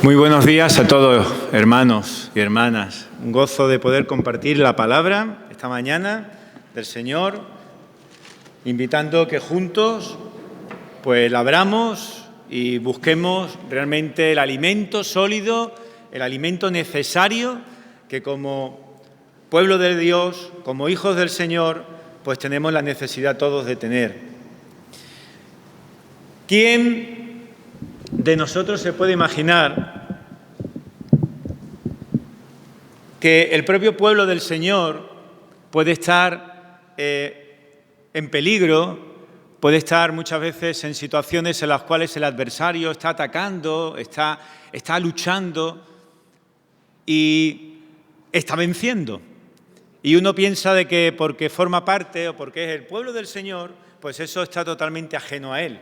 Muy buenos días a todos, hermanos y hermanas. Un gozo de poder compartir la palabra esta mañana del Señor, invitando que juntos pues la abramos y busquemos realmente el alimento sólido, el alimento necesario que como pueblo de Dios, como hijos del Señor, pues tenemos la necesidad todos de tener. ¿Quién de nosotros se puede imaginar que el propio pueblo del Señor puede estar en peligro, puede estar muchas veces en situaciones en las cuales el adversario está atacando, está luchando y está venciendo? Y uno piensa de que porque forma parte o porque es el pueblo del Señor, pues eso está totalmente ajeno a Él.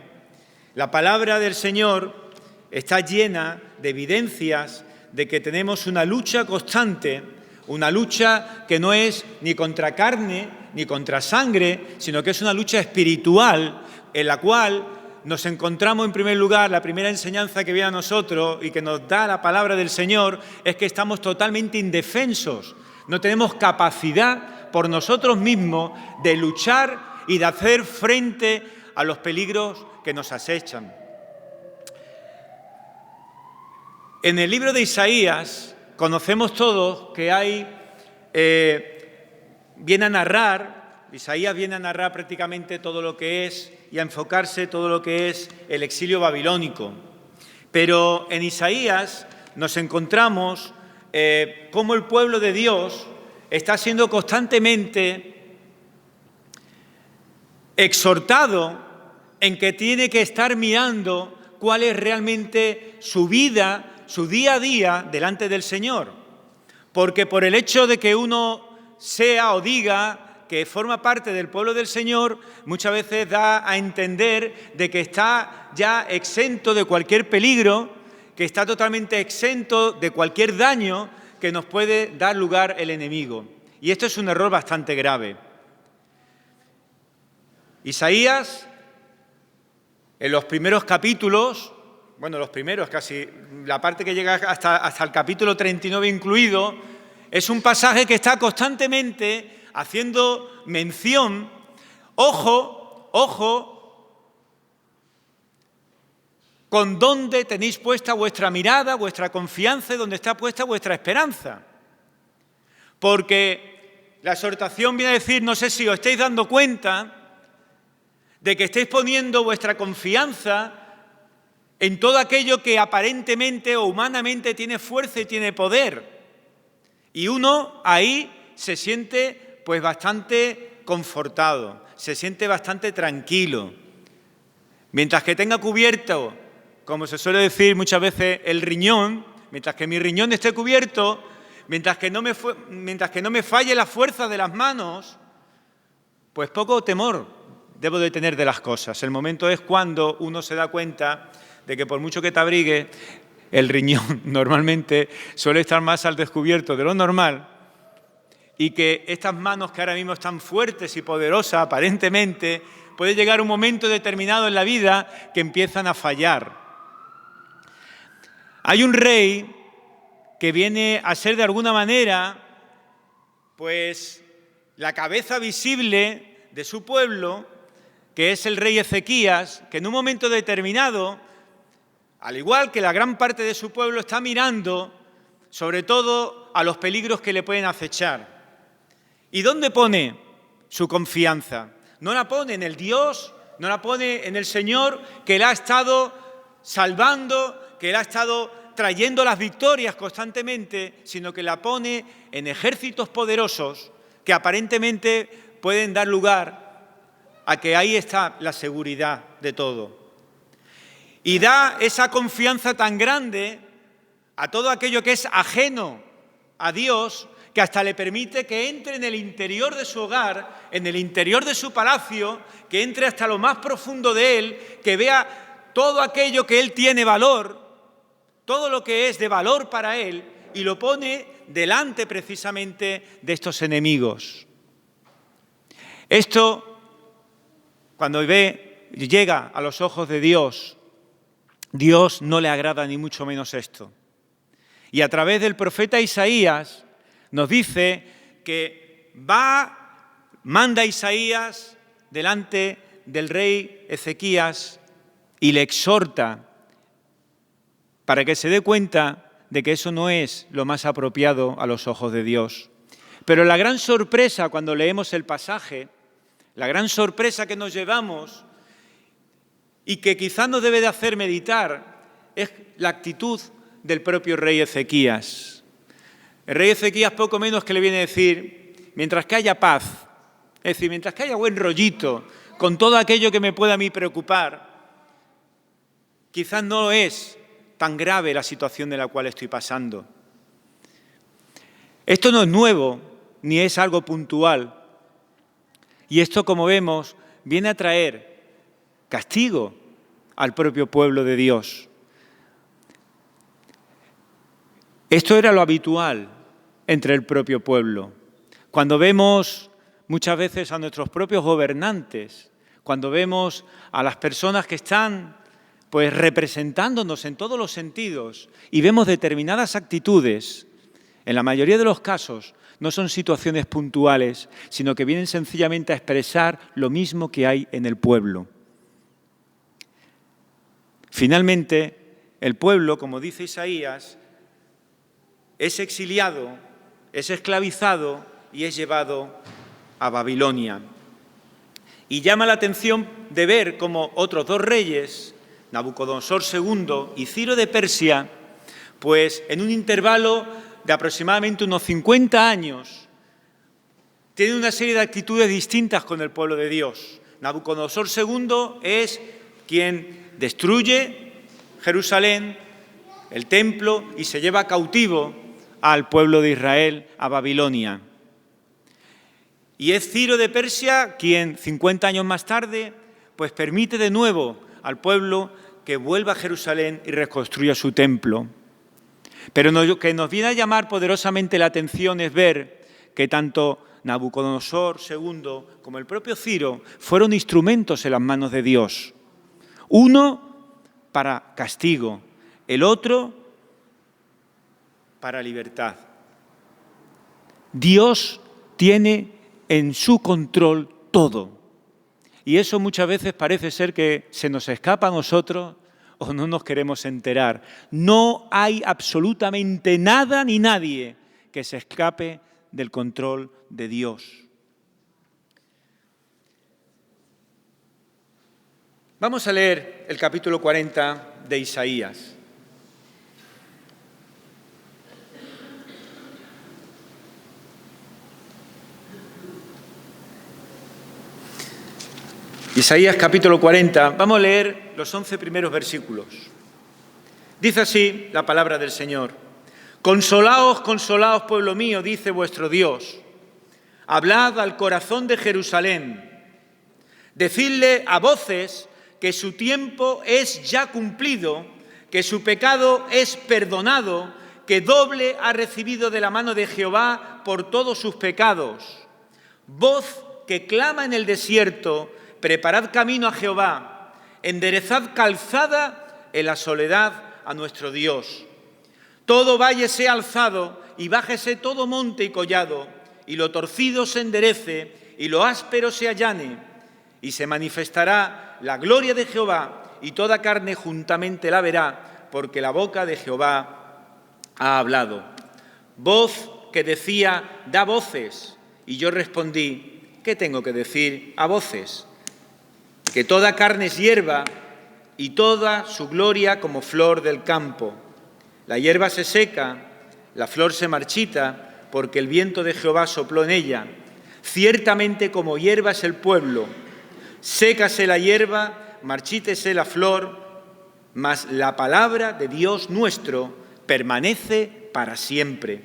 La palabra del Señor está llena de evidencias de que tenemos una lucha constante, una lucha que no es ni contra carne ni contra sangre, sino que es una lucha espiritual en la cual nos encontramos en primer lugar. La primera enseñanza que viene a nosotros y que nos da la palabra del Señor es que estamos totalmente indefensos, no tenemos capacidad por nosotros mismos de luchar y de hacer frente a los peligros que nos acechan. En el libro de Isaías conocemos todos que Isaías viene a narrar prácticamente todo lo que es y a enfocarse todo lo que es el exilio babilónico. Pero en Isaías nos encontramos cómo el pueblo de Dios está siendo constantemente exhortado en que tiene que estar mirando cuál es realmente su vida, su día a día delante del Señor. Porque por el hecho de que uno sea o diga que forma parte del pueblo del Señor, muchas veces da a entender de que está ya exento de cualquier peligro, que está totalmente exento de cualquier daño que nos puede dar lugar el enemigo. Y esto es un error bastante grave. Isaías, en los primeros capítulos, los primeros casi, la parte que llega hasta el capítulo 39 incluido, es un pasaje que está constantemente haciendo mención, ojo, con dónde tenéis puesta vuestra mirada, vuestra confianza y dónde está puesta vuestra esperanza. Porque la exhortación viene a decir, no sé si os estáis dando cuenta de que estáis poniendo vuestra confianza en todo aquello que aparentemente o humanamente tiene fuerza y tiene poder. Y uno ahí se siente pues bastante confortado, se siente bastante tranquilo. Mientras que tenga cubierto, como se suele decir muchas veces, el riñón, mientras que mi riñón esté cubierto, mientras que no me falle la fuerza de las manos, pues poco temor debo de tener de las cosas. El momento es cuando uno se da cuenta de que por mucho que te abrigue, el riñón normalmente suele estar más al descubierto de lo normal y que estas manos que ahora mismo están fuertes y poderosas aparentemente, puede llegar un momento determinado en la vida que empiezan a fallar. Hay un rey que viene a ser de alguna manera pues la cabeza visible de su pueblo, que es el rey Ezequías, que en un momento determinado, al igual que la gran parte de su pueblo, está mirando sobre todo a los peligros que le pueden acechar. ¿Y dónde pone su confianza? No la pone en el Dios, no la pone en el Señor que le ha estado salvando, que le ha estado trayendo las victorias constantemente, sino que la pone en ejércitos poderosos que aparentemente pueden dar lugar a que ahí está la seguridad de todo. Y da esa confianza tan grande a todo aquello que es ajeno a Dios, que hasta le permite que entre en el interior de su hogar, en el interior de su palacio, que entre hasta lo más profundo de él, que vea todo aquello que él tiene valor, todo lo que es de valor para él, y lo pone delante precisamente de estos enemigos. Esto, cuando llega a los ojos de Dios, Dios no le agrada ni mucho menos esto. Y a través del profeta Isaías nos dice que manda Isaías delante del rey Ezequías y le exhorta para que se dé cuenta de que eso no es lo más apropiado a los ojos de Dios. Pero la gran sorpresa cuando leemos el pasaje, la gran sorpresa que nos llevamos y que quizás nos debe de hacer meditar, es la actitud del propio rey Ezequías. El rey Ezequías poco menos que le viene a decir, mientras que haya paz, es decir, mientras que haya buen rollito con todo aquello que me pueda a mí preocupar, quizás no es tan grave la situación de la cual estoy pasando. Esto no es nuevo, ni es algo puntual. Y esto, como vemos, viene a traer castigo al propio pueblo de Dios. Esto era lo habitual entre el propio pueblo. Cuando vemos muchas veces a nuestros propios gobernantes, cuando vemos a las personas que están representándonos en todos los sentidos y vemos determinadas actitudes, en la mayoría de los casos no son situaciones puntuales, sino que vienen sencillamente a expresar lo mismo que hay en el pueblo. Finalmente, el pueblo, como dice Isaías, es exiliado, es esclavizado y es llevado a Babilonia. Y llama la atención de ver cómo otros dos reyes, Nabucodonosor II y Ciro de Persia, pues en un intervalo de aproximadamente unos 50 años, tienen una serie de actitudes distintas con el pueblo de Dios. Nabucodonosor II es quien destruye Jerusalén, el templo, y se lleva cautivo al pueblo de Israel a Babilonia. Y es Ciro de Persia quien, 50 años más tarde, pues permite de nuevo al pueblo que vuelva a Jerusalén y reconstruya su templo. Pero lo que nos viene a llamar poderosamente la atención es ver que tanto Nabucodonosor II como el propio Ciro fueron instrumentos en las manos de Dios. Uno para castigo, el otro para libertad. Dios tiene en su control todo. Y eso muchas veces parece ser que se nos escapa a nosotros o no nos queremos enterar. No hay absolutamente nada ni nadie que se escape del control de Dios. Vamos a leer el capítulo 40 de Isaías. Isaías capítulo 40, vamos a leer los 11 primeros versículos. Dice así la palabra del Señor. Consolaos, consolaos, pueblo mío, dice vuestro Dios. Hablad al corazón de Jerusalén. Decidle a voces que su tiempo es ya cumplido, que su pecado es perdonado, que doble ha recibido de la mano de Jehová por todos sus pecados. Voz que clama en el desierto, preparad camino a Jehová, enderezad calzada en la soledad a nuestro Dios. Todo valle sea alzado y bájese todo monte y collado, y lo torcido se enderece y lo áspero se allane, y se manifestará la gloria de Jehová, y toda carne juntamente la verá, porque la boca de Jehová ha hablado. Voz que decía, da voces, y yo respondí, ¿qué tengo que decir a voces? Que toda carne es hierba y toda su gloria como flor del campo. La hierba se seca, la flor se marchita, porque el viento de Jehová sopló en ella. Ciertamente como hierba es el pueblo. Sécase la hierba, marchítese la flor, mas la palabra de Dios nuestro permanece para siempre.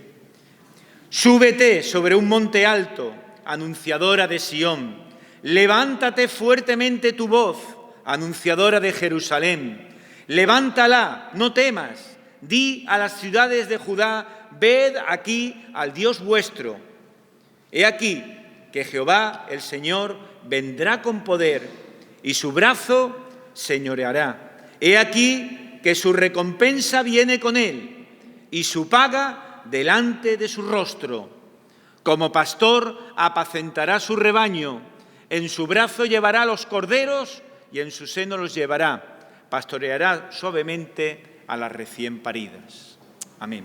Súbete sobre un monte alto, anunciadora de Sión. Levántate fuertemente tu voz, anunciadora de Jerusalén. Levántala, no temas. Di a las ciudades de Judá, ved aquí al Dios vuestro. He aquí que Jehová, el Señor, vendrá con poder y su brazo señoreará. He aquí que su recompensa viene con él. y su paga delante de su rostro. Como pastor apacentará su rebaño, en su brazo llevará los corderos y en su seno los llevará. Pastoreará suavemente a las recién paridas. Amén.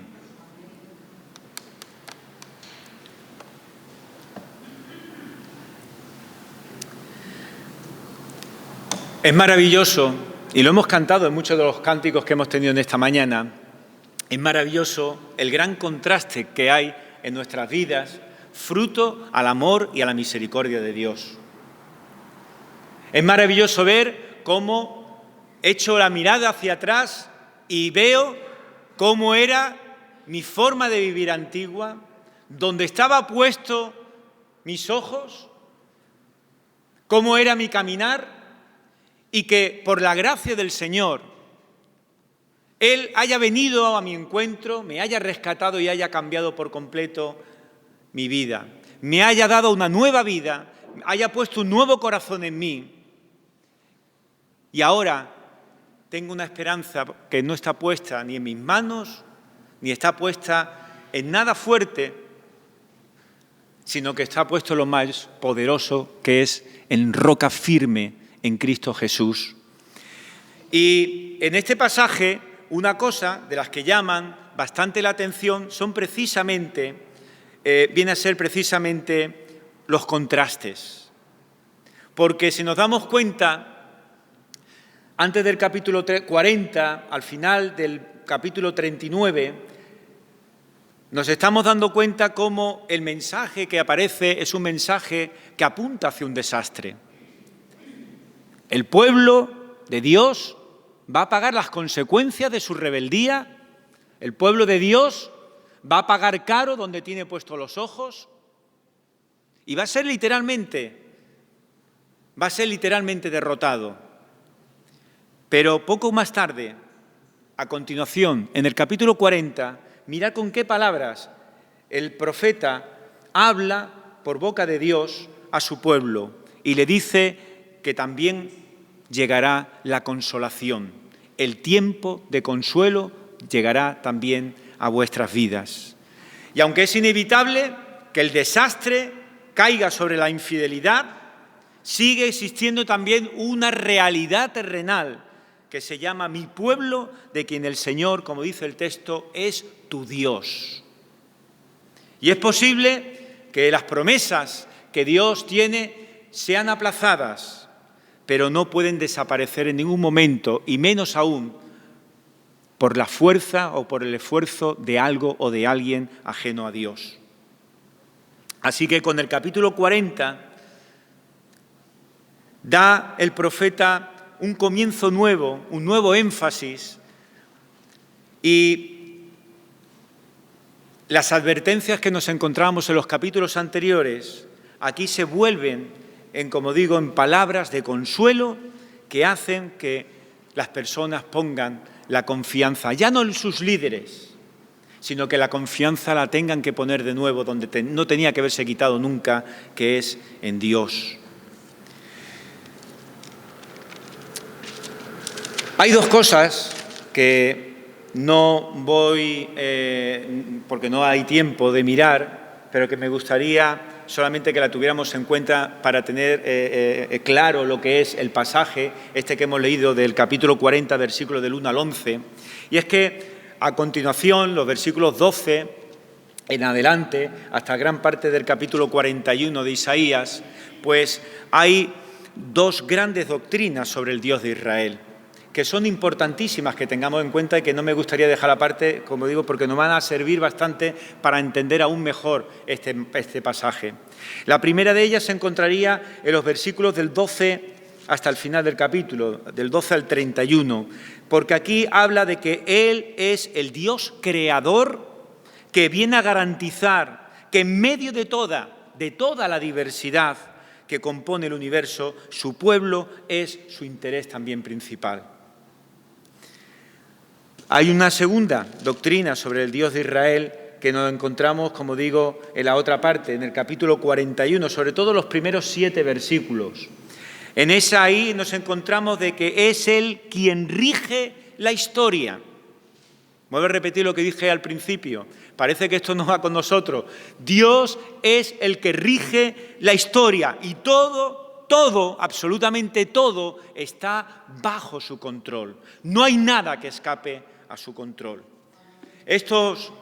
Es maravilloso, y lo hemos cantado en muchos de los cánticos que hemos tenido en esta mañana, es maravilloso el gran contraste que hay en nuestras vidas, fruto al amor y a la misericordia de Dios. Es maravilloso ver cómo echo la mirada hacia atrás y veo cómo era mi forma de vivir antigua, donde estaba puesto mis ojos, cómo era mi caminar, y que por la gracia del Señor, Él haya venido a mi encuentro, me haya rescatado y haya cambiado por completo mi vida, me haya dado una nueva vida, haya puesto un nuevo corazón en mí. Y ahora tengo una esperanza que no está puesta ni en mis manos, ni está puesta en nada fuerte, sino que está puesto lo más poderoso, que es en roca firme, en Cristo Jesús. Y en este pasaje, una cosa de las que llaman bastante la atención son precisamente, viene a ser precisamente los contrastes. Porque si nos damos cuenta, antes del capítulo 40, al final del capítulo 39, nos estamos dando cuenta cómo el mensaje que aparece es un mensaje que apunta hacia un desastre. El pueblo de Dios va a pagar las consecuencias de su rebeldía. El pueblo de Dios va a pagar caro donde tiene puestos los ojos. Y va a ser literalmente derrotado. Pero poco más tarde, a continuación, en el capítulo 40, mirad con qué palabras el profeta habla por boca de Dios a su pueblo y le dice que también llegará la consolación. El tiempo de consuelo llegará también a vuestras vidas. Y aunque es inevitable que el desastre caiga sobre la infidelidad, sigue existiendo también una realidad terrenal que se llama mi pueblo, de quien el Señor, como dice el texto, es tu Dios. Y es posible que las promesas que Dios tiene sean aplazadas, pero no pueden desaparecer en ningún momento, y menos aún por la fuerza o por el esfuerzo de algo o de alguien ajeno a Dios. Así que con el capítulo 40 da el profeta un comienzo nuevo, un nuevo énfasis, y las advertencias que nos encontramos en los capítulos anteriores aquí se vuelven como digo, en palabras de consuelo que hacen que las personas pongan la confianza, ya no en sus líderes, sino que la confianza la tengan que poner de nuevo donde no tenía que haberse quitado nunca, que es en Dios. Hay dos cosas que no voy, porque no hay tiempo de mirar, pero que me gustaría solamente que la tuviéramos en cuenta para tener claro lo que es el pasaje, que hemos leído del capítulo 40, versículos del 1 al 11. Y es que a continuación, los versículos 12 en adelante, hasta gran parte del capítulo 41 de Isaías, pues hay dos grandes doctrinas sobre el Dios de Israel, que son importantísimas que tengamos en cuenta y que no me gustaría dejar aparte, como digo, porque nos van a servir bastante para entender aún mejor este pasaje. La primera de ellas se encontraría en los versículos del 12 hasta el final del capítulo, del 12 al 31, porque aquí habla de que Él es el Dios creador que viene a garantizar que en medio de toda la diversidad que compone el universo, su pueblo es su interés también principal. Hay una segunda doctrina sobre el Dios de Israel que nos encontramos, como digo, en la otra parte, en el capítulo 41, sobre todo los primeros 7 versículos. En esa ahí nos encontramos de que es Él quien rige la historia. Vuelvo a repetir lo que dije al principio. Parece que esto no va con nosotros. Dios es el que rige la historia y todo, absolutamente todo, está bajo su control. No hay nada que escape a su control. Estos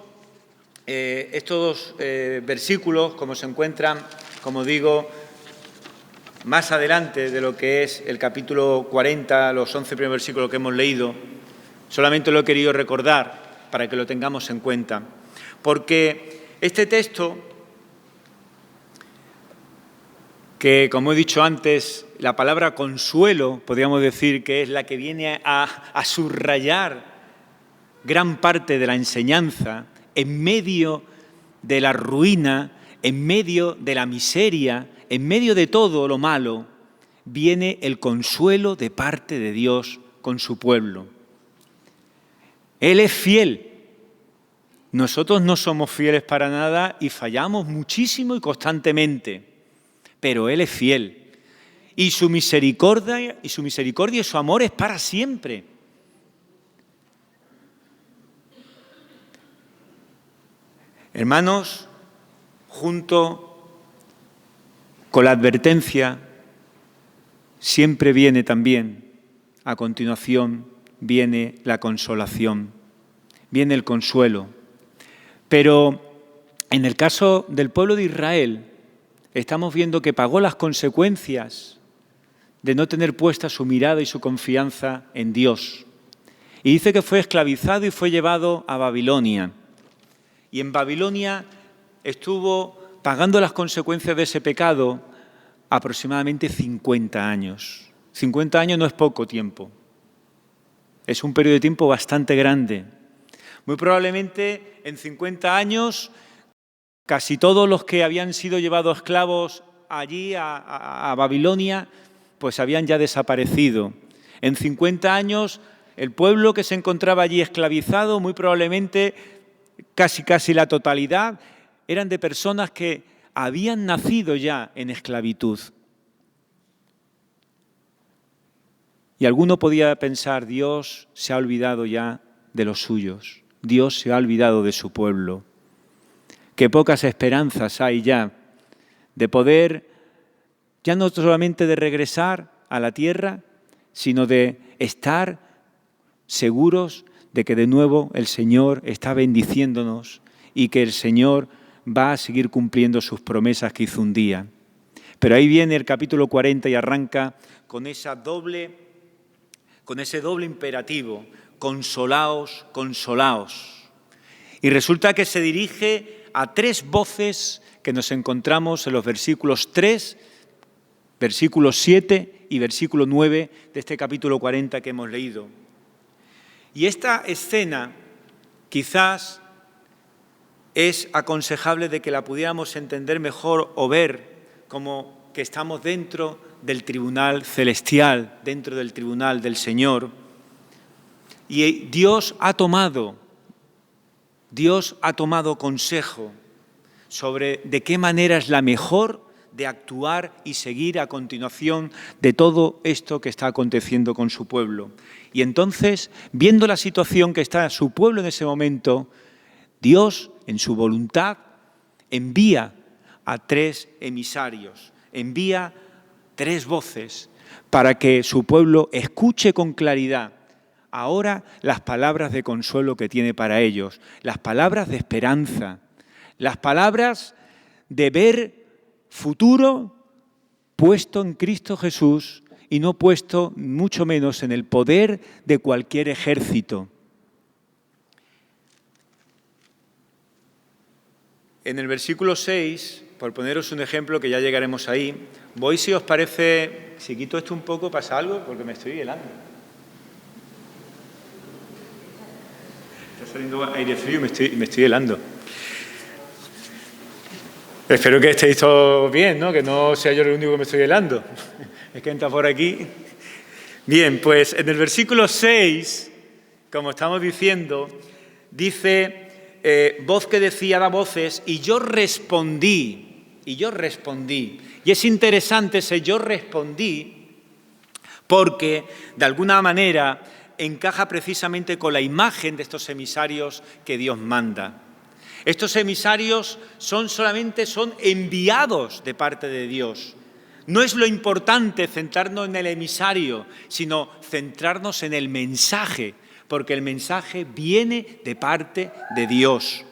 versículos, como se encuentran, como digo, más adelante de lo que es el capítulo 40, los 11 primeros versículos que hemos leído, solamente lo he querido recordar para que lo tengamos en cuenta. Porque este texto, que como he dicho antes, la palabra consuelo, podríamos decir que es la que viene a subrayar gran parte de la enseñanza, en medio de la ruina, en medio de la miseria, en medio de todo lo malo, viene el consuelo de parte de Dios con su pueblo. Él es fiel. Nosotros no somos fieles para nada y fallamos muchísimo y constantemente, pero Él es fiel. Y su misericordia y su amor es para siempre. Hermanos, junto con la advertencia, siempre viene también, a continuación, viene la consolación, viene el consuelo. Pero en el caso del pueblo de Israel, estamos viendo que pagó las consecuencias de no tener puesta su mirada y su confianza en Dios. Y dice que fue esclavizado y fue llevado a Babilonia. Y en Babilonia estuvo pagando las consecuencias de ese pecado aproximadamente 50 años. 50 años no es poco tiempo. Es un periodo de tiempo bastante grande. Muy probablemente en 50 años casi todos los que habían sido llevados esclavos allí a Babilonia pues habían ya desaparecido. En 50 años el pueblo que se encontraba allí esclavizado, muy probablemente casi la totalidad, eran de personas que habían nacido ya en esclavitud. Y alguno podía pensar, Dios se ha olvidado ya de los suyos, Dios se ha olvidado de su pueblo. Qué pocas esperanzas hay ya de poder, ya no solamente de regresar a la tierra, sino de estar seguros de que de nuevo el Señor está bendiciéndonos y que el Señor va a seguir cumpliendo sus promesas que hizo un día. Pero ahí viene el capítulo 40 y arranca con ese doble imperativo, consolaos, consolaos. Y resulta que se dirige a tres voces que nos encontramos en los versículos 3, versículo 7 y versículo 9 de este capítulo 40 que hemos leído. Y esta escena quizás es aconsejable de que la pudiéramos entender mejor o ver como que estamos dentro del tribunal celestial, dentro del tribunal del Señor. Y Dios ha tomado consejo sobre de qué manera es la mejor de actuar y seguir a continuación de todo esto que está aconteciendo con su pueblo. Y entonces, viendo la situación que está su pueblo en ese momento, Dios, en su voluntad, envía a 3 emisarios, envía 3 voces para que su pueblo escuche con claridad ahora las palabras de consuelo que tiene para ellos, las palabras de esperanza, las palabras de ver futuro puesto en Cristo Jesús y no puesto mucho menos en el poder de cualquier ejército. En el versículo 6, por poneros un ejemplo que ya llegaremos ahí, voy, si os parece, si quito esto un poco, ¿pasa algo? Porque me estoy helando. Está saliendo aire frío y me estoy helando. Espero que estéis todos bien, ¿no? Que no sea yo el único que me estoy helando. Es que entra por aquí. Bien, pues en el versículo 6, como estamos diciendo, dice... voz que decía, da voces, y yo respondí. Y es interesante ese yo respondí porque, de alguna manera, encaja precisamente con la imagen de estos emisarios que Dios manda. Estos emisarios son enviados de parte de Dios. No es lo importante centrarnos en el emisario, sino centrarnos en el mensaje, porque el mensaje viene de parte de Dios.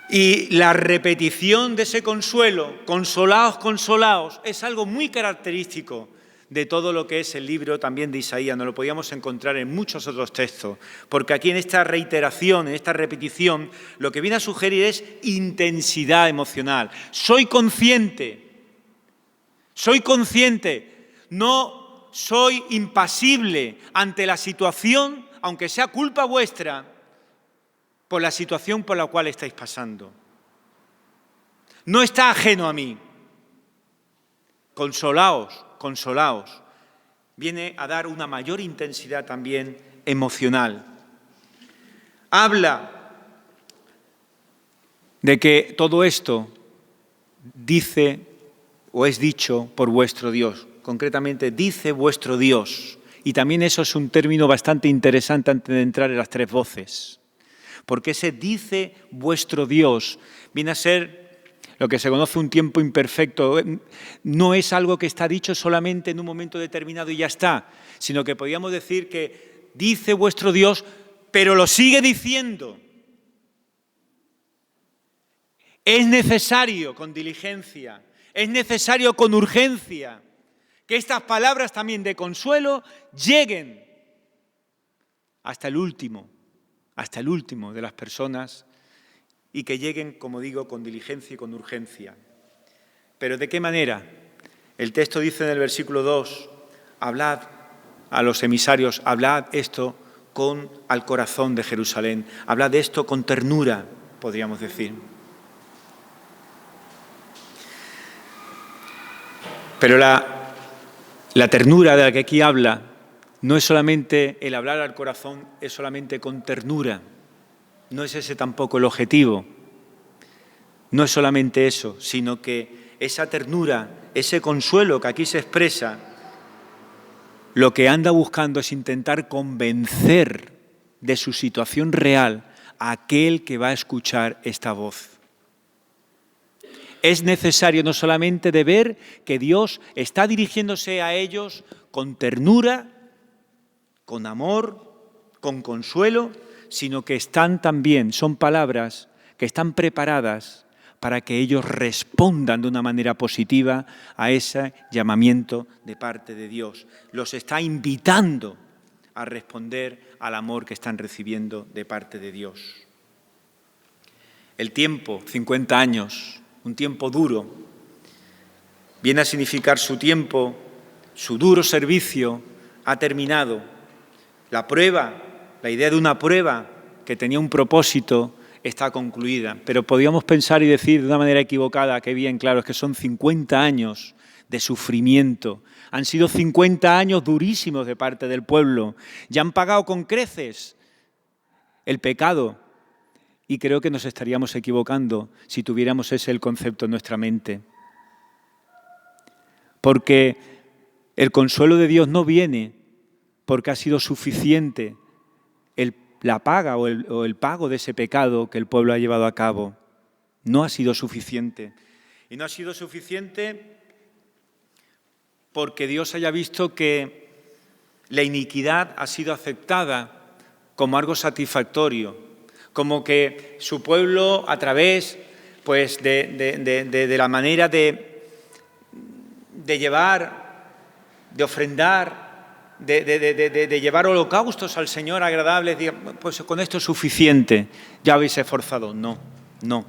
Y la repetición de ese consuelo, consolaos, consolaos, es algo muy característico de todo lo que es el libro también de Isaías. Nos lo podíamos encontrar en muchos otros textos, porque aquí en esta reiteración, en esta repetición, lo que viene a sugerir es intensidad emocional. Soy consciente, no soy impasible ante la situación, aunque sea culpa vuestra, por la situación por la cual estáis pasando. No está ajeno a mí. Consolaos, consolaos. Viene a dar una mayor intensidad también emocional. Habla de que todo esto dice o es dicho por vuestro Dios. Concretamente, dice vuestro Dios. Y también eso es un término bastante interesante antes de entrar en las tres voces. Porque ese dice vuestro Dios viene a ser lo que se conoce un tiempo imperfecto. No es algo que está dicho solamente en un momento determinado y ya está, sino que podríamos decir que dice vuestro Dios, pero lo sigue diciendo. Es necesario con diligencia, es necesario con urgencia que estas palabras también de consuelo lleguen hasta el último de las personas y que lleguen, como digo, con diligencia y con urgencia. ¿Pero de qué manera? El texto dice en el versículo 2, hablad a los emisarios, hablad esto al corazón de Jerusalén, hablad de esto con ternura, podríamos decir. Pero la ternura de la que aquí habla no es solamente el hablar al corazón, es solamente con ternura. No es ese tampoco el objetivo. No es solamente eso, sino que esa ternura, ese consuelo que aquí se expresa, lo que anda buscando es intentar convencer de su situación real a aquel que va a escuchar esta voz. Es necesario no solamente de ver que Dios está dirigiéndose a ellos con ternura, con amor, con consuelo, sino que son palabras que están preparadas para que ellos respondan de una manera positiva a ese llamamiento de parte de Dios. Los está invitando a responder al amor que están recibiendo de parte de Dios. El tiempo, 50 años, un tiempo duro, viene a significar su tiempo, su duro servicio ha terminado. La prueba, la idea de una prueba que tenía un propósito, está concluida. Pero podíamos pensar y decir de una manera equivocada, que bien claro, es que son 50 años de sufrimiento. Han sido 50 años durísimos de parte del pueblo. Ya han pagado con creces el pecado. Y creo que nos estaríamos equivocando si tuviéramos ese el concepto en nuestra mente. Porque el consuelo de Dios no viene porque ha sido suficiente la paga o el pago de ese pecado que el pueblo ha llevado a cabo. No ha sido suficiente. Y no ha sido suficiente porque Dios haya visto que la iniquidad ha sido aceptada como algo satisfactorio, como que su pueblo a través de la manera de llevar, de ofrendar, de llevar holocaustos al Señor agradables, pues con esto es suficiente, ya habéis esforzado. No.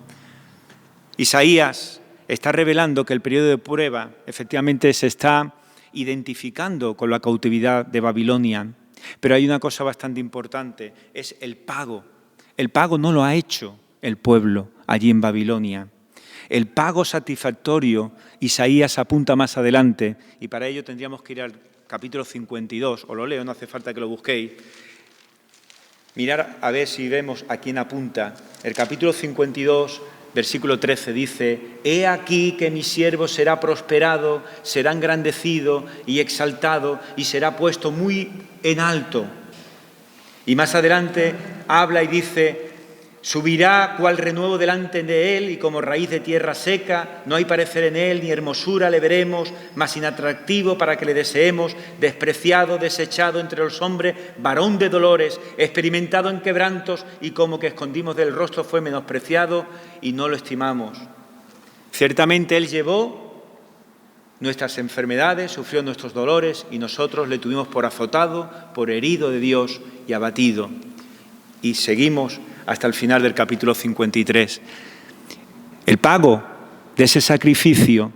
Isaías está revelando que el periodo de prueba efectivamente se está identificando con la cautividad de Babilonia, pero hay una cosa bastante importante, es el pago. El pago no lo ha hecho el pueblo allí en Babilonia. El pago satisfactorio, Isaías apunta más adelante, y para ello tendríamos que ir al capítulo 52, os lo leo, no hace falta que lo busquéis. Mirar a ver si vemos a quién apunta. El capítulo 52 Versículo 13 dice: «He aquí que mi siervo será prosperado, será engrandecido y exaltado y será puesto muy en alto». Y más adelante habla y dice: «Subirá cual renuevo delante de él y como raíz de tierra seca, no hay parecer en él, ni hermosura le veremos, mas inatractivo para que le deseemos, despreciado, desechado entre los hombres, varón de dolores, experimentado en quebrantos, y como que escondimos del rostro fue menospreciado y no lo estimamos. Ciertamente él llevó nuestras enfermedades, sufrió nuestros dolores, y nosotros le tuvimos por azotado, por herido de Dios y abatido». Y seguimos hasta el final del capítulo 53. El pago de ese sacrificio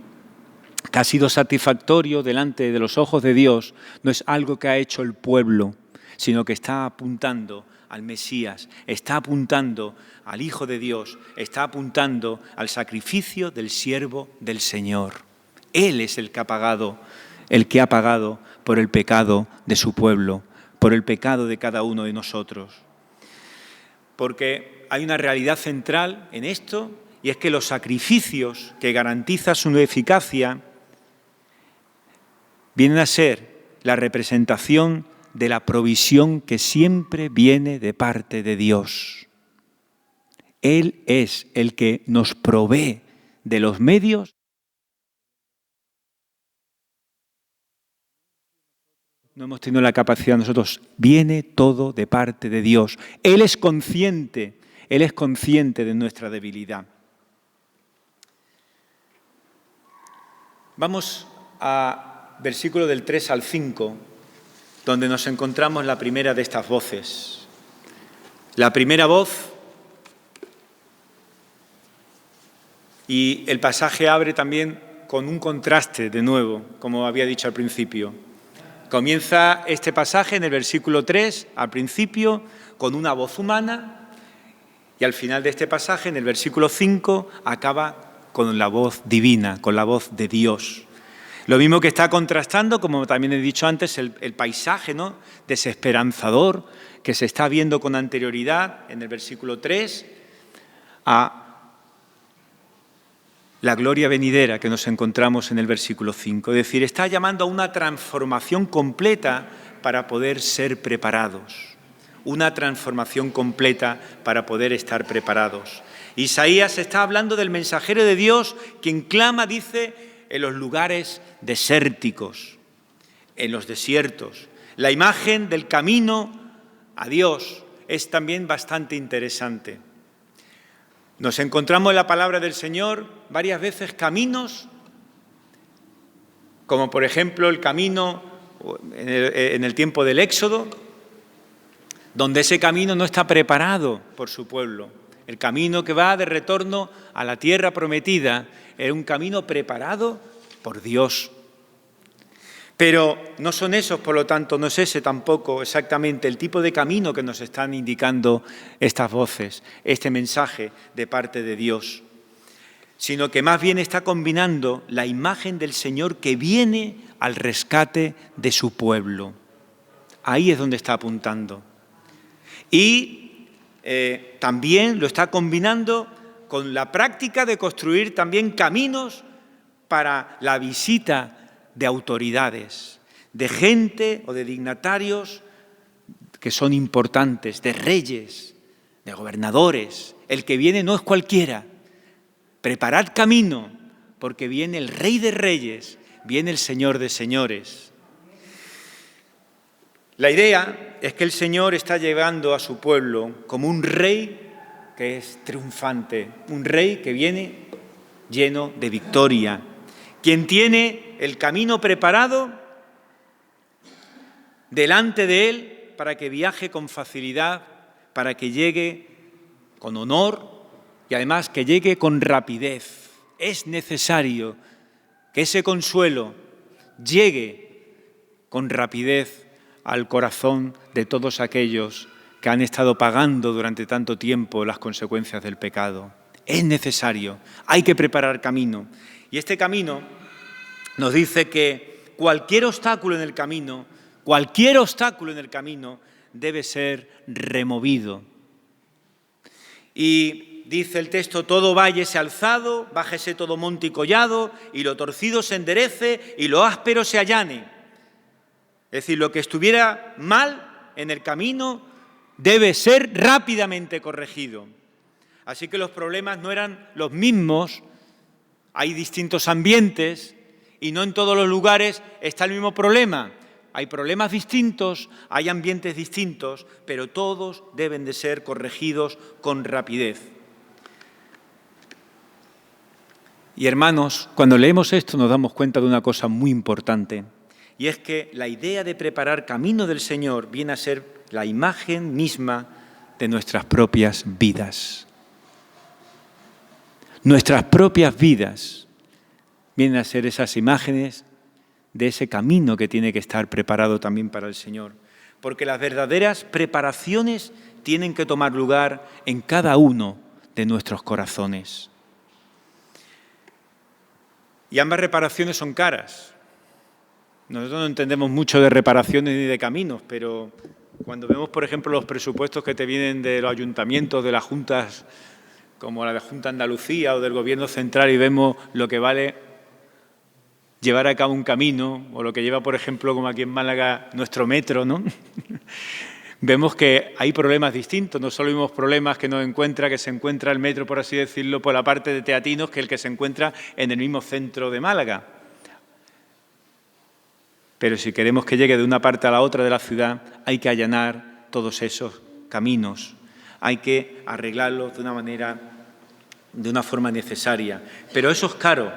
que ha sido satisfactorio delante de los ojos de Dios no es algo que ha hecho el pueblo, sino que está apuntando al Mesías, está apuntando al Hijo de Dios, está apuntando al sacrificio del siervo del Señor. Él es el que ha pagado por el pecado de su pueblo, por el pecado de cada uno de nosotros. Porque hay una realidad central en esto, y es que los sacrificios que garantizan su eficacia vienen a ser la representación de la provisión que siempre viene de parte de Dios. Él es el que nos provee de los medios. No hemos tenido la capacidad nosotros. Viene todo de parte de Dios. Él es consciente de nuestra debilidad. Vamos a versículo del 3 al 5, donde nos encontramos la primera de estas voces. La primera voz, y el pasaje abre también con un contraste de nuevo, como había dicho al principio. Comienza este pasaje en el versículo 3, al principio, con una voz humana, y al final de este pasaje, en el versículo 5, acaba con la voz divina, con la voz de Dios. Lo mismo que está contrastando, como también he dicho antes, el paisaje, ¿no?, desesperanzador que se está viendo con anterioridad en el versículo 3, a la gloria venidera que nos encontramos en el versículo 5. Es decir, está llamando a una transformación completa para poder ser preparados. Una transformación completa para poder estar preparados. Isaías está hablando del mensajero de Dios, quien clama, dice, en los lugares desérticos, en los desiertos. La imagen del camino a Dios es también bastante interesante. Nos encontramos en la palabra del Señor varias veces caminos, como por ejemplo el camino en el tiempo del Éxodo, donde ese camino no está preparado por su pueblo. El camino que va de retorno a la tierra prometida es un camino preparado por Dios. Pero no son esos, por lo tanto, no es ese tampoco exactamente el tipo de camino que nos están indicando estas voces, este mensaje de parte de Dios, sino que más bien está combinando la imagen del Señor que viene al rescate de su pueblo. Ahí es donde está apuntando. Y también lo está combinando con la práctica de construir también caminos para la visita de autoridades, de gente o de dignatarios que son importantes, de reyes, de gobernadores. El que viene no es cualquiera. Preparad camino, porque viene el Rey de Reyes, viene el Señor de Señores. La idea es que el Señor está llevando a su pueblo como un rey que es triunfante, un rey que viene lleno de victoria, quien tiene el camino preparado delante de él para que viaje con facilidad, para que llegue con honor y además que llegue con rapidez. Es necesario que ese consuelo llegue con rapidez al corazón de todos aquellos que han estado pagando durante tanto tiempo las consecuencias del pecado. Es necesario, hay que preparar camino. Y este camino nos dice que cualquier obstáculo en el camino debe ser removido. Y dice el texto, todo valle se alzado, bájese todo monte y collado, y lo torcido se enderece, y lo áspero se allane. Es decir, lo que estuviera mal en el camino debe ser rápidamente corregido. Así que los problemas no eran los mismos, hay distintos ambientes y no en todos los lugares está el mismo problema. Hay problemas distintos, hay ambientes distintos, pero todos deben de ser corregidos con rapidez. Y hermanos, cuando leemos esto nos damos cuenta de una cosa muy importante, y es que la idea de preparar camino del Señor viene a ser la imagen misma de nuestras propias vidas. Nuestras propias vidas vienen a ser esas imágenes de ese camino que tiene que estar preparado también para el Señor. Porque las verdaderas preparaciones tienen que tomar lugar en cada uno de nuestros corazones. Y ambas reparaciones son caras. Nosotros no entendemos mucho de reparaciones ni de caminos, pero cuando vemos, por ejemplo, los presupuestos que te vienen de los ayuntamientos, de las juntas, como la de Junta de Andalucía o del Gobierno central, y vemos lo que vale llevar a cabo un camino, o lo que lleva, por ejemplo, como aquí en Málaga, nuestro metro, ¿no? Vemos que hay problemas distintos, no solo vimos problemas que se encuentra el metro, por así decirlo, por la parte de Teatinos, que el que se encuentra en el mismo centro de Málaga. Pero si queremos que llegue de una parte a la otra de la ciudad, hay que allanar todos esos caminos, hay que arreglarlos de una forma necesaria. Pero eso es caro.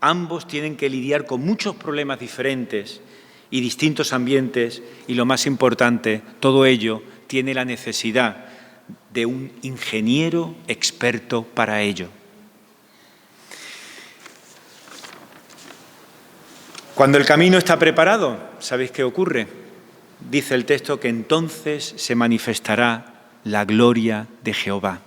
Ambos tienen que lidiar con muchos problemas diferentes y distintos ambientes, y lo más importante, todo ello tiene la necesidad de un ingeniero experto para ello. Cuando el camino está preparado, ¿sabéis qué ocurre? Dice el texto que entonces se manifestará la gloria de Jehová.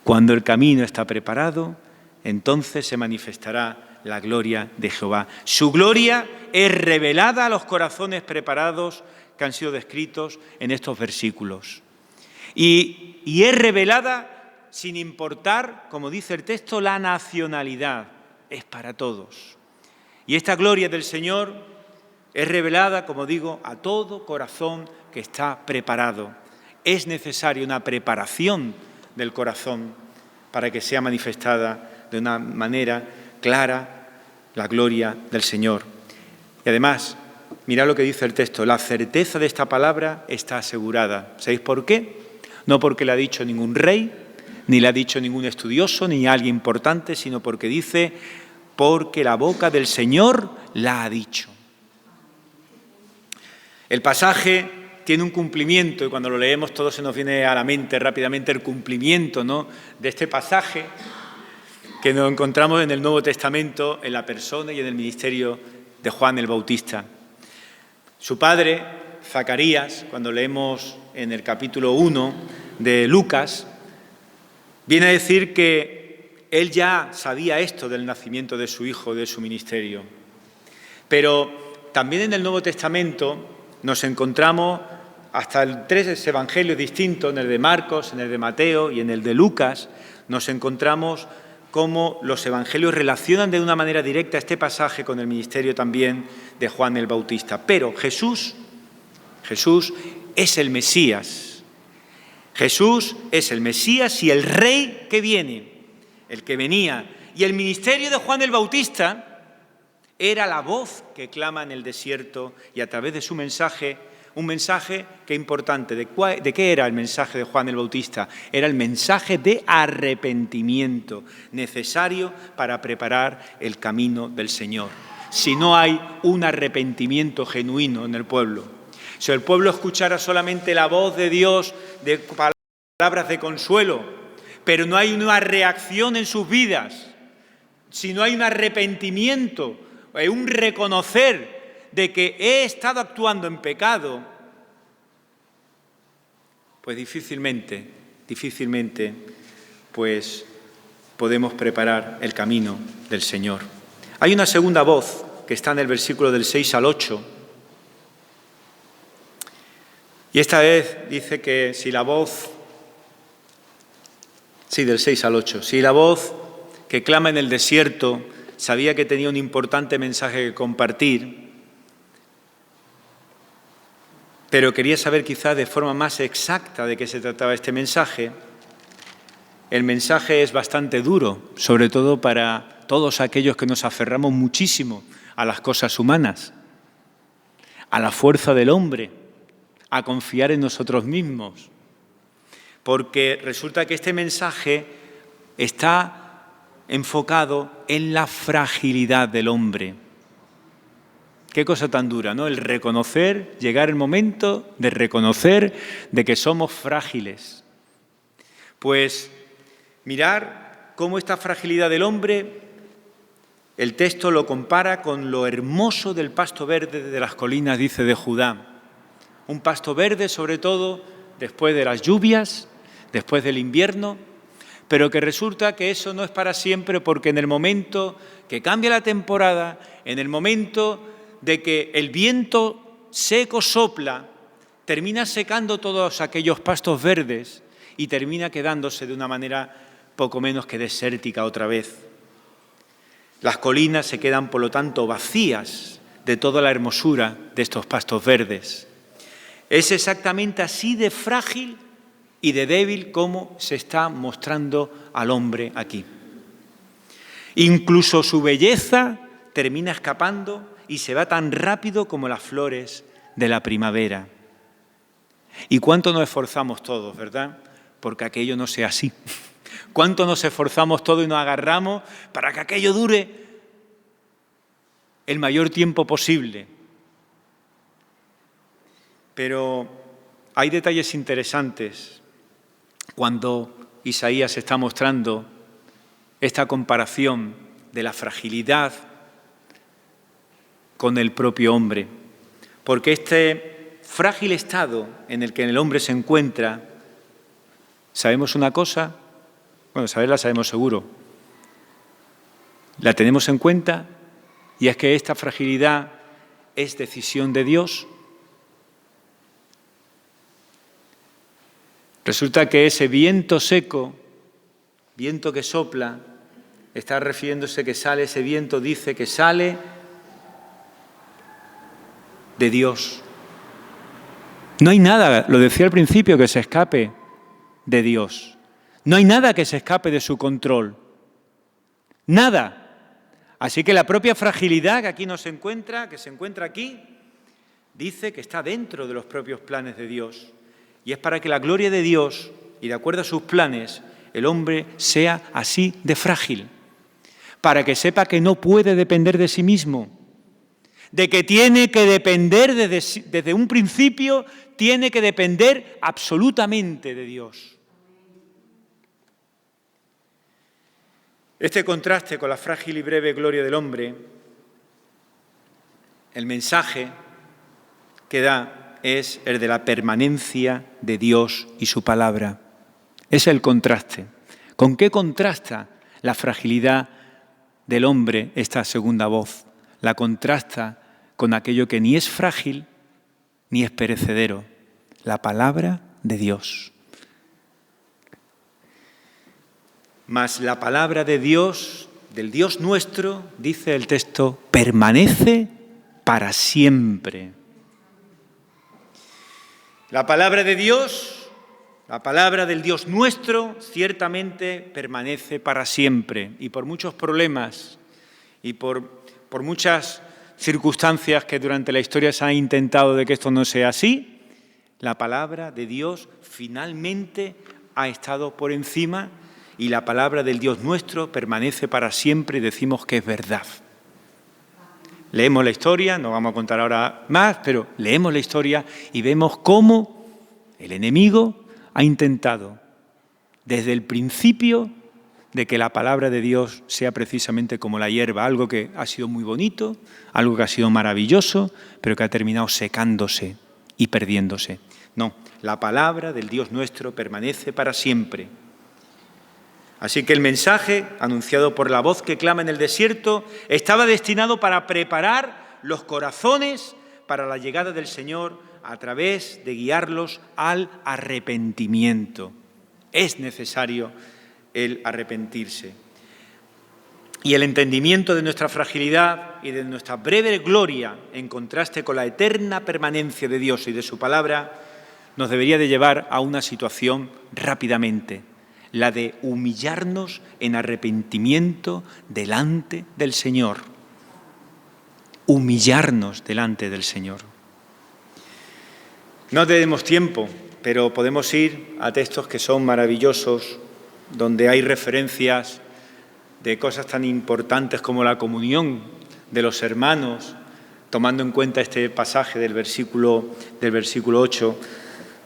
Cuando el camino está preparado, entonces se manifestará la gloria de Jehová. Su gloria es revelada a los corazones preparados que han sido descritos en estos versículos. Y es revelada sin importar, como dice el texto, la nacionalidad. Es para todos. Y esta gloria del Señor es revelada, como digo, a todo corazón que está preparado. Es necesaria una preparación del corazón para que sea manifestada de una manera clara la gloria del Señor. Y además, mirad lo que dice el texto, la certeza de esta palabra está asegurada. ¿Sabéis por qué? No porque la ha dicho ningún rey, ni la ha dicho ningún estudioso, ni alguien importante, sino porque dice, porque la boca del Señor la ha dicho. El pasaje tiene un cumplimiento, y cuando lo leemos todo se nos viene a la mente rápidamente el cumplimiento, ¿no?, de este pasaje que nos encontramos en el Nuevo Testamento, en la persona y en el ministerio de Juan el Bautista. Su padre, Zacarías, cuando leemos en el capítulo 1 de Lucas, viene a decir que él ya sabía esto del nacimiento de su hijo, de su ministerio. Pero también en el Nuevo Testamento nos encontramos hasta 3 evangelios distintos, en el de Marcos, en el de Mateo y en el de Lucas, nos encontramos cómo los evangelios relacionan de una manera directa este pasaje con el ministerio también de Juan el Bautista. Pero Jesús es el Mesías. Jesús es el Mesías y el Rey que viene, el que venía. Y el ministerio de Juan el Bautista era la voz que clama en el desierto y a través de su mensaje, un mensaje que es importante. ¿De qué era el mensaje de Juan el Bautista? Era el mensaje de arrepentimiento, necesario para preparar el camino del Señor. Si no hay un arrepentimiento genuino en el pueblo, si el pueblo escuchara solamente la voz de Dios, de palabras de consuelo, pero no hay una reacción en sus vidas, si no hay un arrepentimiento, un reconocer de que he estado actuando en pecado, pues difícilmente, pues podemos preparar el camino del Señor. Hay una segunda voz que está en el versículo del 6 al 8, y esta vez dice que si la voz Sí, del 6 al 8. Si la voz que clama en el desierto sabía que tenía un importante mensaje que compartir, pero quería saber quizás de forma más exacta de qué se trataba este mensaje. El mensaje es bastante duro, sobre todo para todos aquellos que nos aferramos muchísimo a las cosas humanas, a la fuerza del hombre, a confiar en nosotros mismos. Porque resulta que este mensaje está enfocado en la fragilidad del hombre. Qué cosa tan dura, ¿no? El reconocer, llegar el momento de reconocer de que somos frágiles. Pues mirar cómo esta fragilidad del hombre, el texto lo compara con lo hermoso del pasto verde de las colinas, dice, de Judá. Un pasto verde, sobre todo, después de las lluvias, después del invierno, pero que resulta que eso no es para siempre, porque en el momento que cambia la temporada, en el momento de que el viento seco sopla, termina secando todos aquellos pastos verdes y termina quedándose de una manera poco menos que desértica otra vez. Las colinas se quedan, por lo tanto, vacías de toda la hermosura de estos pastos verdes. Es exactamente así de frágil y de débil como se está mostrando al hombre aquí. Incluso su belleza termina escapando y se va tan rápido como las flores de la primavera. ¿Y cuánto nos esforzamos todos, verdad? Porque aquello no sea así. ¿Cuánto nos esforzamos todos y nos agarramos para que aquello dure el mayor tiempo posible? Pero hay detalles interesantes cuando Isaías está mostrando esta comparación de la fragilidad con el propio hombre. Porque este frágil estado en el que el hombre se encuentra, ¿sabemos una cosa? Bueno, saberla sabemos seguro. La tenemos en cuenta, y es que esta fragilidad es decisión de Dios. Resulta que ese viento seco, viento que sopla, está refiriéndose que sale, ese viento dice que sale de Dios. No hay nada, lo decía al principio, que se escape de Dios. No hay nada que se escape de su control. Nada. Así que la propia fragilidad que aquí nos encuentra, que se encuentra aquí, dice que está dentro de los propios planes de Dios. Y es para que la gloria de Dios, y de acuerdo a sus planes, el hombre sea así de frágil. Para que sepa que no puede depender de sí mismo. De que tiene que depender desde un principio, tiene que depender absolutamente de Dios. Este contraste con la frágil y breve gloria del hombre, el mensaje que da es el de la permanencia de Dios y su palabra. Es el contraste. ¿Con qué contrasta la fragilidad del hombre esta segunda voz? La contrasta con aquello que ni es frágil ni es perecedero, la palabra de Dios. Mas la palabra de Dios, del Dios nuestro, dice el texto, permanece para siempre. La palabra de Dios, la palabra del Dios nuestro, ciertamente permanece para siempre. Y por muchos problemas y por muchas circunstancias que durante la historia se han intentado de que esto no sea así, la palabra de Dios finalmente ha estado por encima y la palabra del Dios nuestro permanece para siempre y decimos que es verdad. Leemos la historia, no vamos a contar ahora más, pero leemos la historia y vemos cómo el enemigo ha intentado desde el principio de que la palabra de Dios sea precisamente como la hierba, algo que ha sido muy bonito, algo que ha sido maravilloso, pero que ha terminado secándose y perdiéndose. No, la palabra del Dios nuestro permanece para siempre. Así que el mensaje, anunciado por la voz que clama en el desierto, estaba destinado para preparar los corazones para la llegada del Señor a través de guiarlos al arrepentimiento. Es necesario el arrepentirse. Y el entendimiento de nuestra fragilidad y de nuestra breve gloria, en contraste con la eterna permanencia de Dios y de su palabra, nos debería de llevar a una situación rápidamente, la de humillarnos en arrepentimiento delante del Señor. Humillarnos delante del Señor. No tenemos tiempo, pero podemos ir a textos que son maravillosos, donde hay referencias de cosas tan importantes como la comunión de los hermanos, tomando en cuenta este pasaje del versículo 8,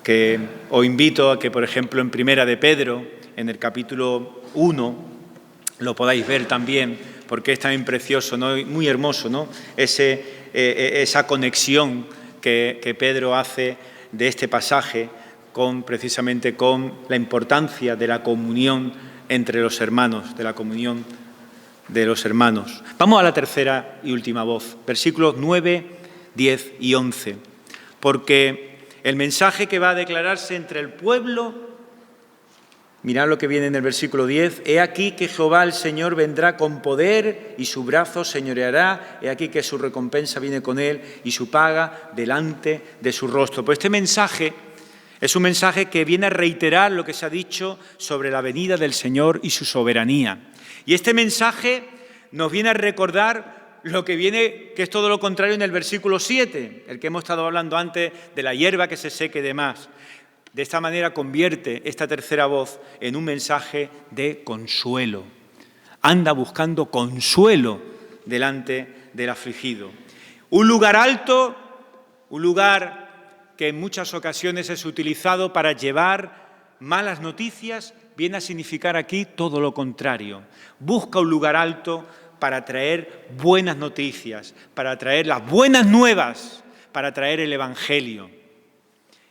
que os invito a que, por ejemplo, en Primera de Pedro, en el capítulo 1, lo podáis ver también, porque es también precioso, ¿no? Muy hermoso, ¿no? Esa conexión que Pedro hace de este pasaje precisamente con la importancia de la comunión entre los hermanos, de la comunión de los hermanos. Vamos a la tercera y última voz, versículos 9, 10 y 11, porque el mensaje que va a declararse entre el pueblo, mirad lo que viene en el versículo 10, he aquí que Jehová el Señor vendrá con poder y su brazo señoreará, he aquí que su recompensa viene con él y su paga delante de su rostro. Pues este mensaje es un mensaje que viene a reiterar lo que se ha dicho sobre la venida del Señor y su soberanía. Y este mensaje nos viene a recordar lo que viene, que es todo lo contrario en el versículo 7, el que hemos estado hablando antes de la hierba que se seque y demás. De esta manera convierte esta tercera voz en un mensaje de consuelo. Anda buscando consuelo delante del afligido. Un lugar alto, un lugar que en muchas ocasiones es utilizado para llevar malas noticias, viene a significar aquí todo lo contrario. Busca un lugar alto para traer buenas noticias, para traer las buenas nuevas, para traer el Evangelio.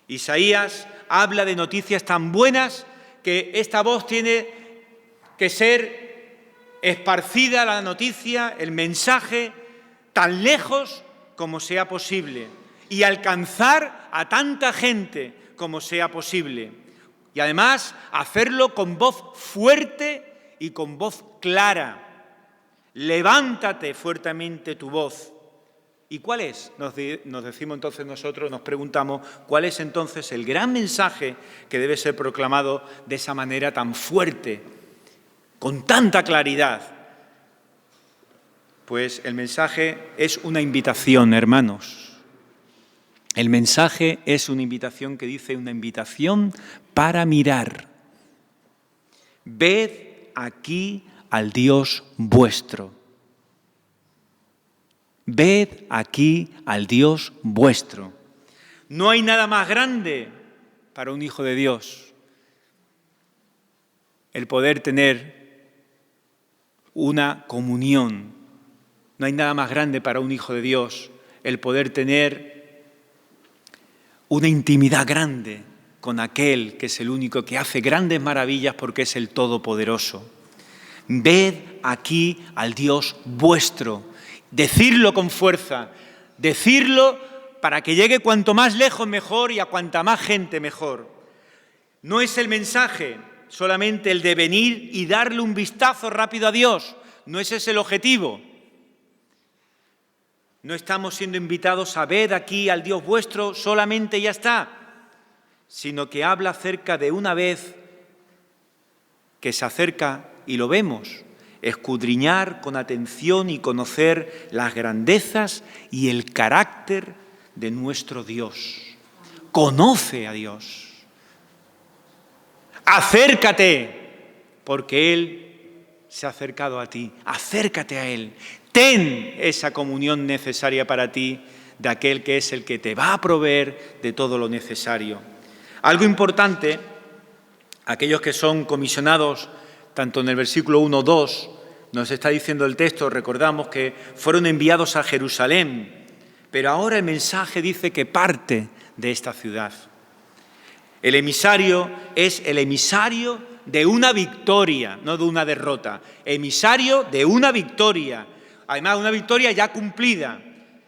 Isaías habla de noticias tan buenas que esta voz tiene que ser esparcida, la noticia, el mensaje, tan lejos como sea posible y alcanzar a tanta gente como sea posible. Y además hacerlo con voz fuerte y con voz clara. Levántate fuertemente tu voz. ¿Y cuál es? Nos decimos entonces nosotros, nos preguntamos, ¿cuál es entonces el gran mensaje que debe ser proclamado de esa manera tan fuerte, con tanta claridad? Pues el mensaje es una invitación, hermanos. El mensaje es una invitación que dice, una invitación para mirar. Ved aquí al Dios vuestro. Ved aquí al Dios vuestro. No hay nada más grande para un hijo de Dios. El poder tener una comunión. No hay nada más grande para un hijo de Dios. El poder tener una intimidad grande con aquel que es el único que hace grandes maravillas porque es el Todopoderoso. Ved aquí al Dios vuestro. Decirlo con fuerza, decirlo para que llegue cuanto más lejos mejor y a cuanta más gente mejor. No es el mensaje solamente el de venir y darle un vistazo rápido a Dios, no ese es el objetivo. No estamos siendo invitados a ver aquí al Dios vuestro solamente y ya está, sino que habla acerca de una vez que se acerca y lo vemos, escudriñar con atención y conocer las grandezas y el carácter de nuestro Dios. Conoce a Dios. Acércate, porque Él se ha acercado a ti. Acércate a Él. Ten esa comunión necesaria para ti de aquel que es el que te va a proveer de todo lo necesario. Algo importante, aquellos que son comisionados, tanto en el versículo 1, 2, nos está diciendo el texto, recordamos que fueron enviados a Jerusalén, pero ahora el mensaje dice que parte de esta ciudad. El emisario es el emisario de una victoria, no de una derrota. Emisario de una victoria. Además, una victoria ya cumplida,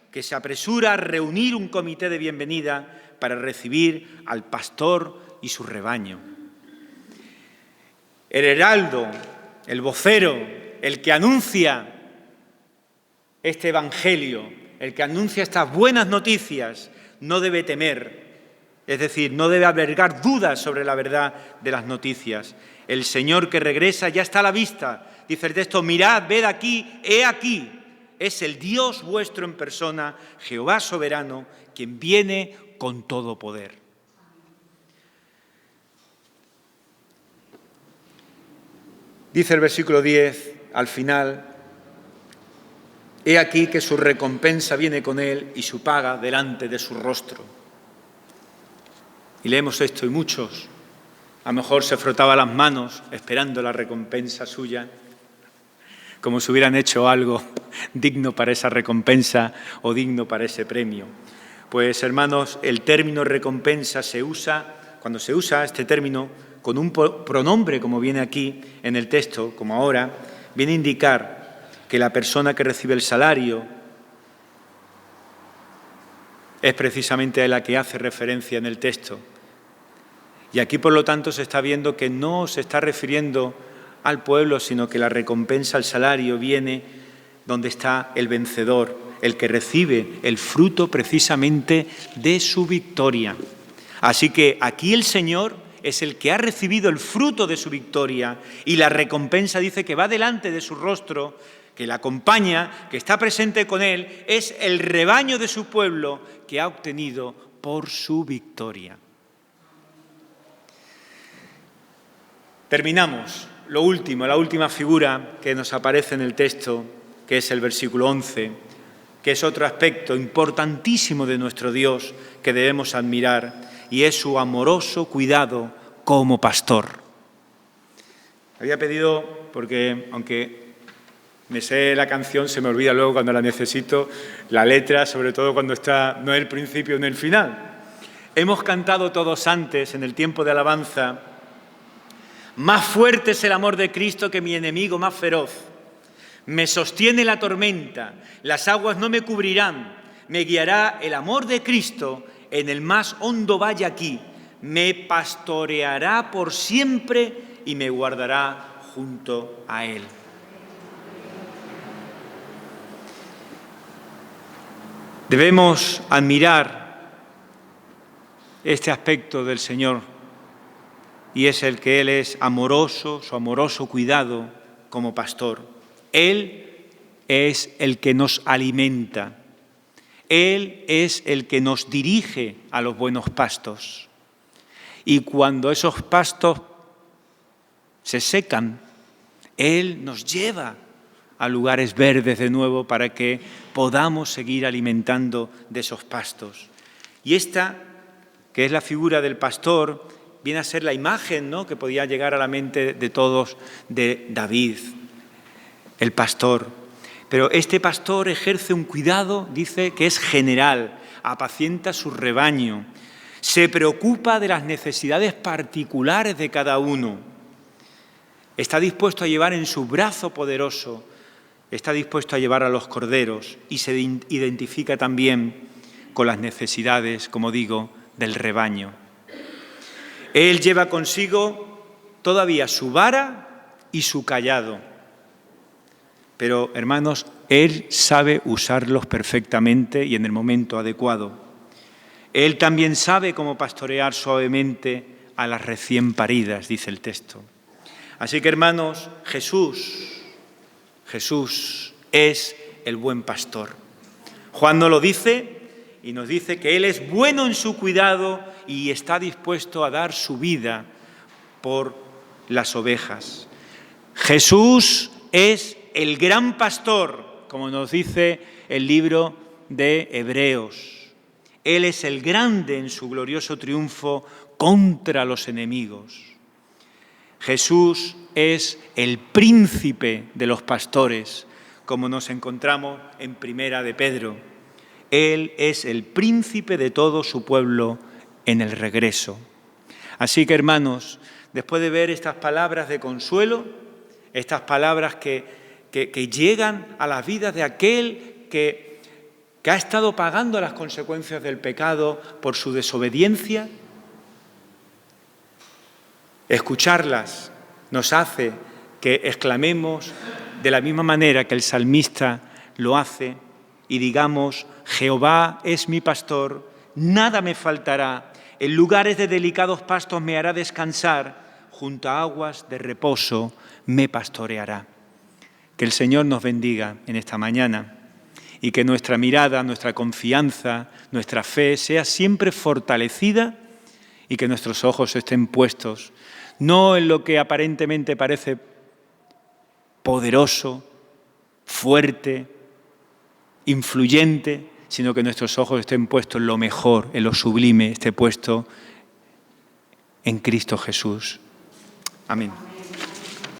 que se apresura a reunir un comité de bienvenida para recibir al pastor y su rebaño. el heraldo, el vocero, el que anuncia este evangelio, el que anuncia estas buenas noticias, no debe temer, es decir, no debe albergar dudas sobre la verdad de las noticias. El Señor que regresa ya está a la vista. Dice el texto, mirad, ved aquí, he aquí. Es el Dios vuestro en persona, Jehová soberano, quien viene con todo poder. Dice el versículo 10, al final, he aquí que su recompensa viene con él y su paga delante de su rostro. Y leemos esto y muchos, a lo mejor se frotaba las manos esperando la recompensa suya, como si hubieran hecho algo digno para esa recompensa o digno para ese premio. Pues, hermanos, el término recompensa se usa, cuando se usa este término con un pronombre, como viene aquí en el texto, como ahora, viene a indicar que la persona que recibe el salario es precisamente a la que hace referencia en el texto. Y aquí, por lo tanto, se está viendo que no se está refiriendo al pueblo, sino que la recompensa, el salario, viene donde está el vencedor, el que recibe el fruto precisamente de su victoria. Así que aquí el Señor es el que ha recibido el fruto de su victoria y la recompensa dice que va delante de su rostro, que le acompaña, que está presente con él, es el rebaño de su pueblo que ha obtenido por su victoria. Terminamos. Lo último, la última figura que nos aparece en el texto, que es el versículo 11, que es otro aspecto importantísimo de nuestro Dios que debemos admirar, y es su amoroso cuidado como pastor. Había pedido, porque aunque me sé la canción, se me olvida luego cuando la necesito, la letra, sobre todo cuando está no el principio ni el final. Hemos cantado todos antes, en el tiempo de alabanza, más fuerte es el amor de Cristo que mi enemigo más feroz. Me sostiene la tormenta, las aguas no me cubrirán, me guiará el amor de Cristo en el más hondo valle aquí, me pastoreará por siempre y me guardará junto a Él. Debemos admirar este aspecto del Señor, y es el que Él es amoroso, su amoroso cuidado como pastor. Él es el que nos alimenta. Él es el que nos dirige a los buenos pastos. Y cuando esos pastos se secan, Él nos lleva a lugares verdes de nuevo para que podamos seguir alimentando de esos pastos. Y esta, que es la figura del pastor, viene a ser la imagen, ¿no?, que podía llegar a la mente de todos de David, el pastor. Pero este pastor ejerce un cuidado, dice, que es general, apacienta su rebaño, se preocupa de las necesidades particulares de cada uno, está dispuesto a llevar en su brazo poderoso, está dispuesto a llevar a los corderos y se identifica también con las necesidades, como digo, del rebaño. Él lleva consigo todavía su vara y su cayado. Pero, hermanos, Él sabe usarlos perfectamente y en el momento adecuado. Él también sabe cómo pastorear suavemente a las recién paridas, dice el texto. Así que, hermanos, Jesús es el buen pastor. Juan nos lo dice y nos dice que Él es bueno en su cuidado y está dispuesto a dar su vida por las ovejas. Jesús es el gran pastor, como nos dice el libro de Hebreos. Él es el grande en su glorioso triunfo contra los enemigos. Jesús es el príncipe de los pastores, como nos encontramos en Primera de Pedro. Él es el príncipe de todo su pueblo en el regreso. Así que, hermanos, después de ver estas palabras de consuelo, estas palabras que llegan a las vidas de aquel que ha estado pagando las consecuencias del pecado por su desobediencia, escucharlas nos hace que exclamemos de la misma manera que el salmista lo hace y digamos: Jehová es mi pastor, nada me faltará, en lugares de delicados pastos me hará descansar, junto a aguas de reposo me pastoreará. Que el Señor nos bendiga en esta mañana y que nuestra mirada, nuestra confianza, nuestra fe sea siempre fortalecida y que nuestros ojos estén puestos no en lo que aparentemente parece poderoso, fuerte, influyente, sino que nuestros ojos estén puestos en lo mejor, en lo sublime, esté puesto en Cristo Jesús. Amén.